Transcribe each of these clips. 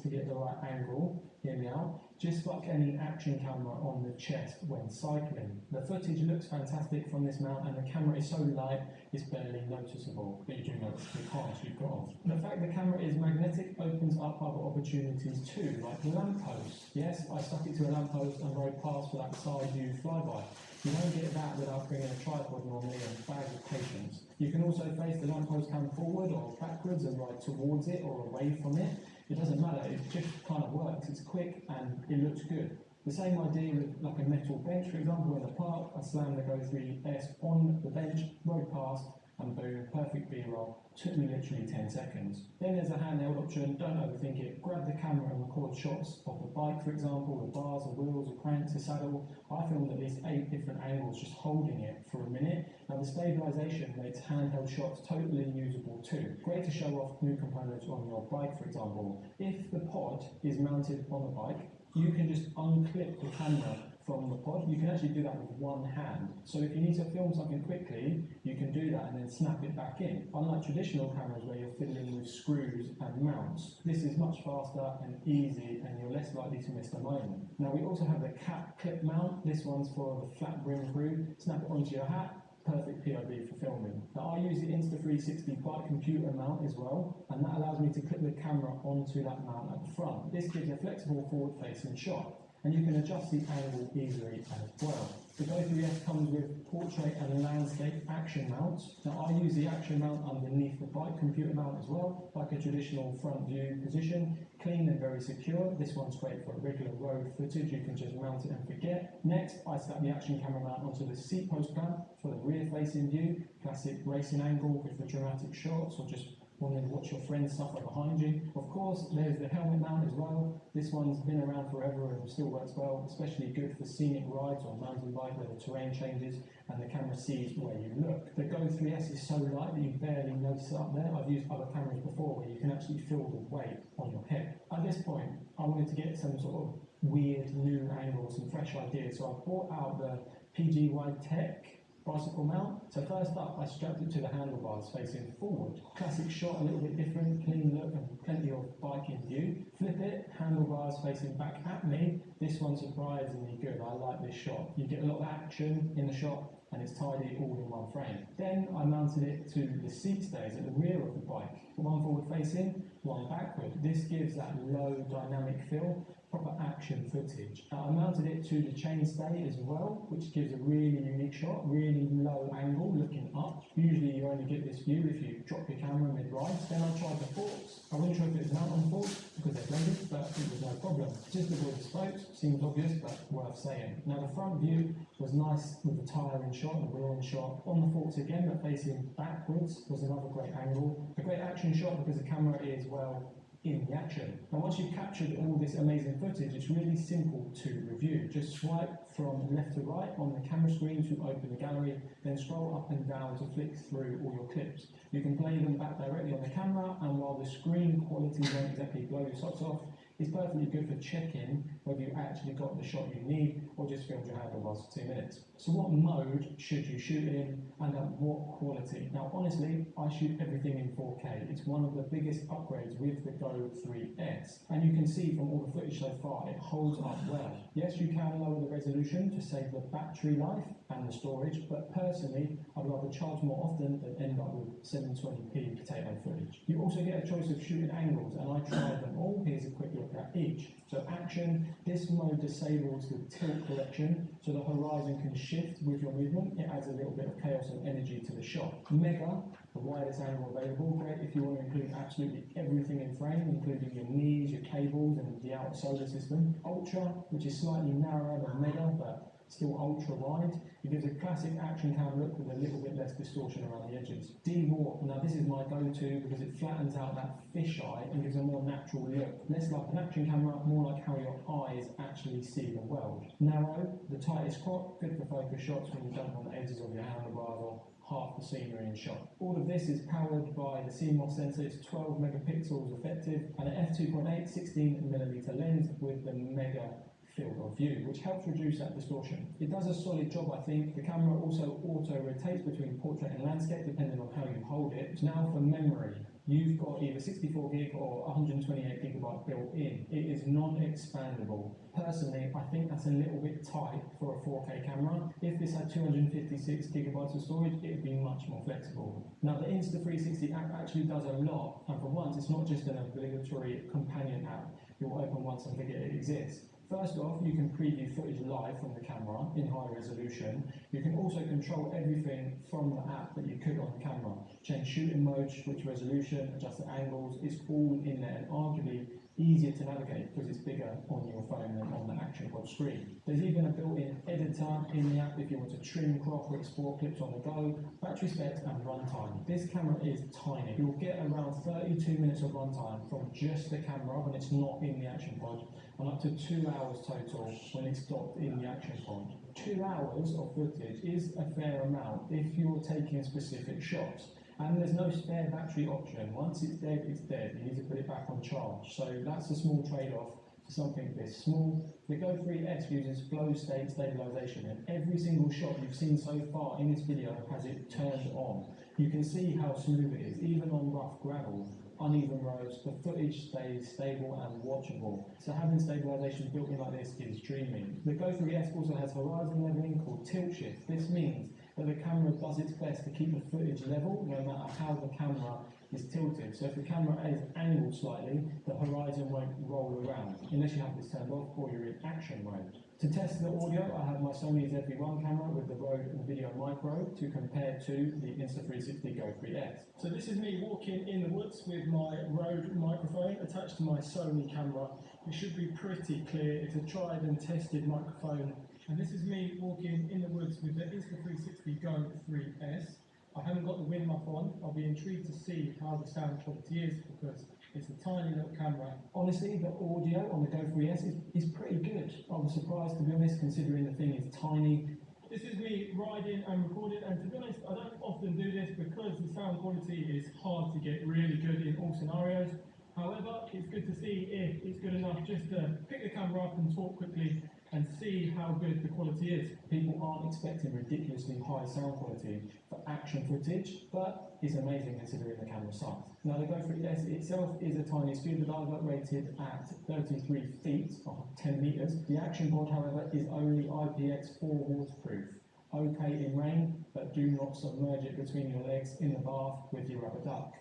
to get the right angle, hear me out, just like any action camera on the chest when cycling. The footage looks fantastic from this mount and the camera is so light it's barely noticeable, but you do notice the cars you've got on. The fact the camera is magnetic opens up other opportunities too, like the lamppost. Yes, I stuck it to a lamppost and rode past for that side view flyby. You don't get that without bringing a tripod normally and a bag of patience. You can also face the lamppost cam forward or backwards and ride towards it or away from it. It doesn't matter, it just kind of works. It's quick and it looks good. The same idea with like a metal bench, for example, in the park. I slammed the Go3S on the bench, rode past, and boom, perfect B-roll. Took me literally 10 seconds. Then there's a handheld option, don't overthink it. Grab the camera and record shots of the bike, for example, the bars, the wheels, the cranks, the saddle. I filmed at least 8 different angles just holding it for a minute. Now the stabilisation makes handheld shots totally usable too. Great to show off new components on your bike, for example. If the pod is mounted on the bike, you can just unclip the camera from the pod. You can actually do that with one hand. So if you need to film something quickly, you can do that and then snap it back in. Unlike traditional cameras where you're fiddling with screws and mounts, this is much faster and easy and you're less likely to miss the moment. Now we also have the cap clip mount. This one's for the flat brim crew. Snap it onto your hat. Perfect POV for filming. Now I use the Insta 360 bike computer mount as well, and that allows me to clip the camera onto that mount at the front. This gives a flexible forward-facing shot, and you can adjust the angle easily as well. The Go3S comes with portrait and landscape action mounts. Now I use the action mount underneath the bike computer mount as well, like a traditional front view position. Clean and very secure. This one's great for regular road footage, you can just mount it and forget. Next, I slap the action camera mount onto the seat post clamp for the rear facing view, classic racing angle with the dramatic shots or just wanting to watch your friends suffer behind you. Of course, there's the helmet mount as well. This one's been around forever and still works well, especially good for scenic rides or mountain bike where the terrain changes and the camera sees where you look. The Go3S is so light that you barely notice it up there. I've used other cameras before where you can actually feel the weight on your hip. At this point, I wanted to get some sort of weird new angles, some fresh ideas, so I brought out the PG Wide Tech bicycle mount. So first up, I strapped it to the handlebars facing forward. Classic shot, a little bit different, clean look and plenty of bike in view. Flip it, handlebars facing back at me. This one's surprisingly good, I like this shot. You get a lot of action in the shot and it's tidy all in one frame. Then I mounted it to the seat stays at the rear of the bike. One forward facing, one backward. This gives that low dynamic feel, proper action footage. I mounted it to the chain stay as well, which gives a really unique shot, really low angle looking up. Usually you only get this view if you drop your camera mid-ride. Then I tried the forks. I wasn't sure if it was mount on forks because they're blended, but it was no problem. Just avoid the spokes, seems obvious, but worth saying. Now the front view was nice with the tyre in shot, the wheel in shot. On the forks again, but facing backwards was another great angle. A great action shot because the camera is, well, in the action. Now once you've captured all this amazing footage, it's really simple to review. Just swipe from left to right on the camera screen to open the gallery, then scroll up and down to flick through all your clips. You can play them back directly on the camera, and while the screen quality won't exactly blow your socks off, it's perfectly good for checking whether you actually got the shot you need or just filmed your handlebars for 2 minutes. So what mode should you shoot in and at what quality? Now honestly, I shoot everything in 4K. It's one of the biggest upgrades with the Go3S. And you can see from all the footage so far, it holds up well. Yes, you can lower the resolution to save the battery life and the storage, but personally, I'd rather charge more often than end up with 720p potato footage. You also get a choice of shooting angles, and I tried them all. Here's a quick look at each. So action, this mode disables the tilt correction, so the horizon can shift with your movement. It adds a little bit of chaos and energy to the shot. Mega, the widest angle available, great if you want to include absolutely everything in frame, including your knees, your cables, and the outer solar system. Ultra, which is slightly narrower than Mega, but still ultra wide. It gives a classic action cam look with a little bit less distortion around the edges. D-Warp, now this is my go-to because it flattens out that fisheye and gives a more natural look. Less like an action camera, more like how your eyes actually see the world. Narrow, the tightest crop, good for focus shots when you don't want the edges of your handlebars or half the scenery in shot. All of this is powered by the CMOS sensor. It's 12 megapixels effective and an f2.8 16mm lens with the Mega field of view, which helps reduce that distortion. It does a solid job, I think. The camera also auto-rotates between portrait and landscape depending on how you hold it. Now for memory. you've got either 64 gig or 128 gigabyte built in. It is non-expandable. Personally, I think that's a little bit tight for a 4K camera. If this had 256 gigabytes of storage, it would be much more flexible. Now, the Insta360 app actually does a lot, and for once, it's not just an obligatory companion app you'll open once and forget it exists. First off, you can preview footage live from the camera in high resolution. You can also control everything from the app that you could on the camera. Change shooting mode, switch resolution, adjust the angles. It's all in there and arguably easier to navigate because it's bigger on your phone than on the Action Pod screen. There's even a built-in editor in the app if you want to trim, crop, or export clips on the go. Battery specs and runtime. This camera is tiny. You'll get around 32 minutes of runtime from just the camera when it's not in the Action Pod, and up to 2 hours total when it's docked in the Action Pod. 2 hours of footage is a fair amount if you're taking specific shots. And there's no spare battery option. Once it's dead, it's dead. You need to put it back on charge. So that's a small trade-off for something this small. The Go 3S uses flow state stabilization, and every single shot you've seen so far in this video has it turned on. You can see how smooth it is, even on rough gravel, uneven roads. The footage stays stable and watchable. So having stabilization built in like this is dreaming. The Go 3S also has horizon leveling called tilt shift. This means that the camera does its best to keep the footage level no matter how the camera is tilted. So if the camera is angled slightly, the horizon won't roll around unless you have this turned off or you're in action mode. To test the audio, I have my Sony ZV-1 camera with the Rode and Video Micro to compare to the Insta360 Go 3S. So this is me walking in the woods with my Rode microphone attached to my Sony camera. It should be pretty clear. It's a tried and tested microphone. And this is me walking in the woods with the Insta360 Go 3S. I haven't got the wind muff on. I'll be intrigued to see how the sound quality is because it's a tiny little camera. Honestly, the audio on the Go 3S is pretty good. I was surprised, to be honest, considering the thing is tiny. This is me riding and recording, and to be honest, I don't often do this because the sound quality is hard to get really good in all scenarios. However, it's good to see if it's good enough just to pick the camera up and talk quickly and see how good the quality is. People aren't expecting ridiculously high sound quality for action footage, but it's amazing considering the camera size. Now the Go 3S itself is a tiny scuba diver rated at 33 feet or 10 meters. The Action Pod, however, is only IPX4 waterproof. Okay in rain, but do not submerge it between your legs in the bath with your rubber duck.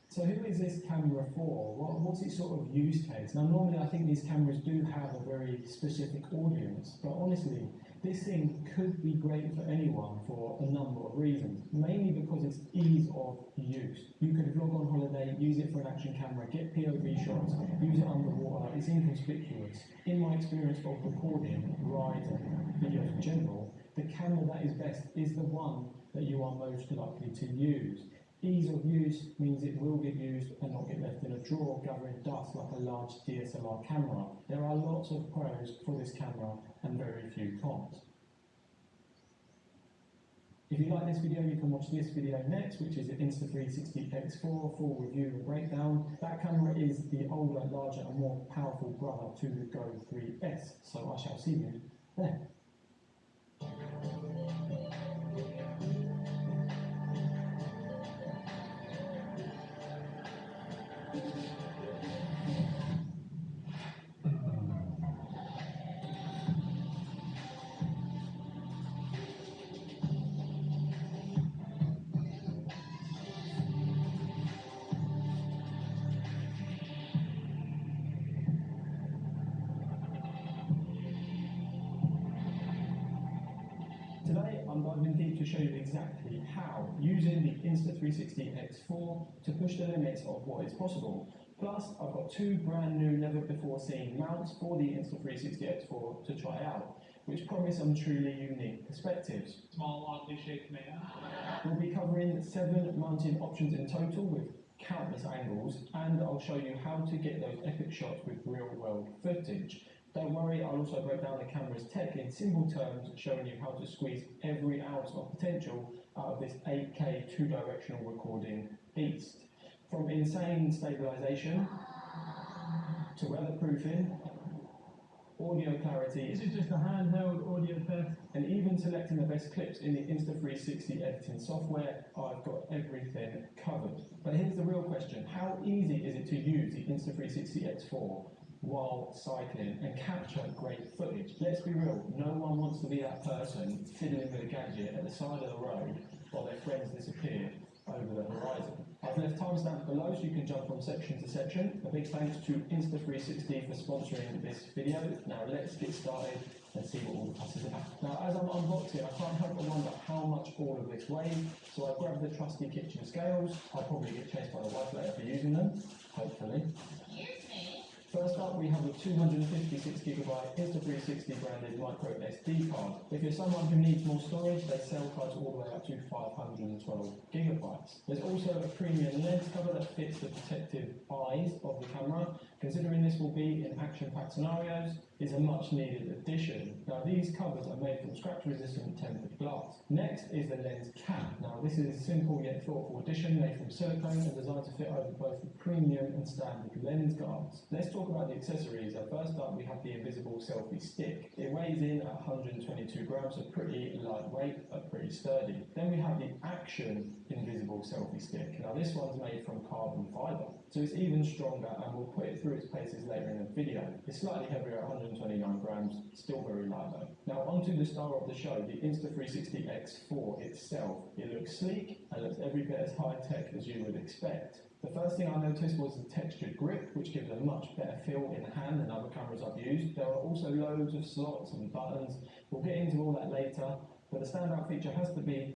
So who is this camera for? What's its sort of use case? Now normally I think these cameras do have a very specific audience, but honestly, this thing could be great for anyone for a number of reasons. Mainly because it's ease of use. You could vlog on holiday, use it for an action camera, get POV shots, use it underwater, it's inconspicuous. In my experience of recording, rides and videos in general, the camera that is best is the one that you are most likely to use. Ease of use means it will get used and not get left in a drawer gathering dust like a large DSLR camera. There are lots of pros for this camera and very few cons. If you like this video, you can watch this video next, which is the Insta360 X4 full review and breakdown. That camera is the older, larger and more powerful brother to the Go 3S, so I shall see you there. Today I'm diving deep to show you exactly how using the Insta360 X4 to push the limits of what is possible. Plus I've got two brand new never before seen mounts for the Insta360 X4 to try out, which promise some truly unique perspectives. Small, oddly shaped man. We'll be covering 7 mounting options in total with countless angles, and I'll show you how to get those epic shots with real world footage. Don't worry, I'll also break down the camera's tech in simple terms, showing you how to squeeze every ounce of potential out of this 8K 2-directional recording beast. From insane stabilization to weatherproofing audio clarity, This is just a handheld audio test. and even selecting the best clips in the Insta360 editing software. I've got everything covered. But here's the real question: how easy is it to use the Insta360 X4 while cycling and capture great footage? Let's be real, no one wants to be that person fiddling with a gadget at the side of the road while their friends disappear over the horizon. I've left timestamps below so you can jump from section to section. A big thanks to Insta360 for sponsoring this video. Now let's get started and see what all the fuss is about. Now as I'm unboxing, I can't help but wonder how much all of this weighs, so I grabbed the trusty kitchen scales. I'll probably get chased by the wife later for using them, hopefully. First up, we have a 256GB Insta360 branded micro SD card. If you're someone who needs more storage, they sell cards all the way up to 512GB. There's also a premium lens cover that fits the protective eyes of the camera. Considering this will be in action-packed scenarios, is a much-needed addition. Now these covers are made from scratch-resistant tempered glass. Next is the lens cap. Now this is a simple yet thoughtful addition made from silicone and designed to fit over both the premium and standard lens guards. Let's talk about the accessories. First up, we have the invisible selfie stick. It weighs in at 122 grams, so pretty lightweight but pretty sturdy. Then we have the action invisible selfie stick. Now this one's made from carbon fibre, so it's even stronger, and we'll put it through its paces later in the video. It's slightly heavier at 129 grams, still very light though. Now onto the star of the show, the Insta360 X4 itself. It looks sleek and looks every bit as high-tech as you would expect. The first thing I noticed was the textured grip, which gives a much better feel in the hand than other cameras I've used. There are also loads of slots and buttons. We'll get into all that later, but the standout feature has to be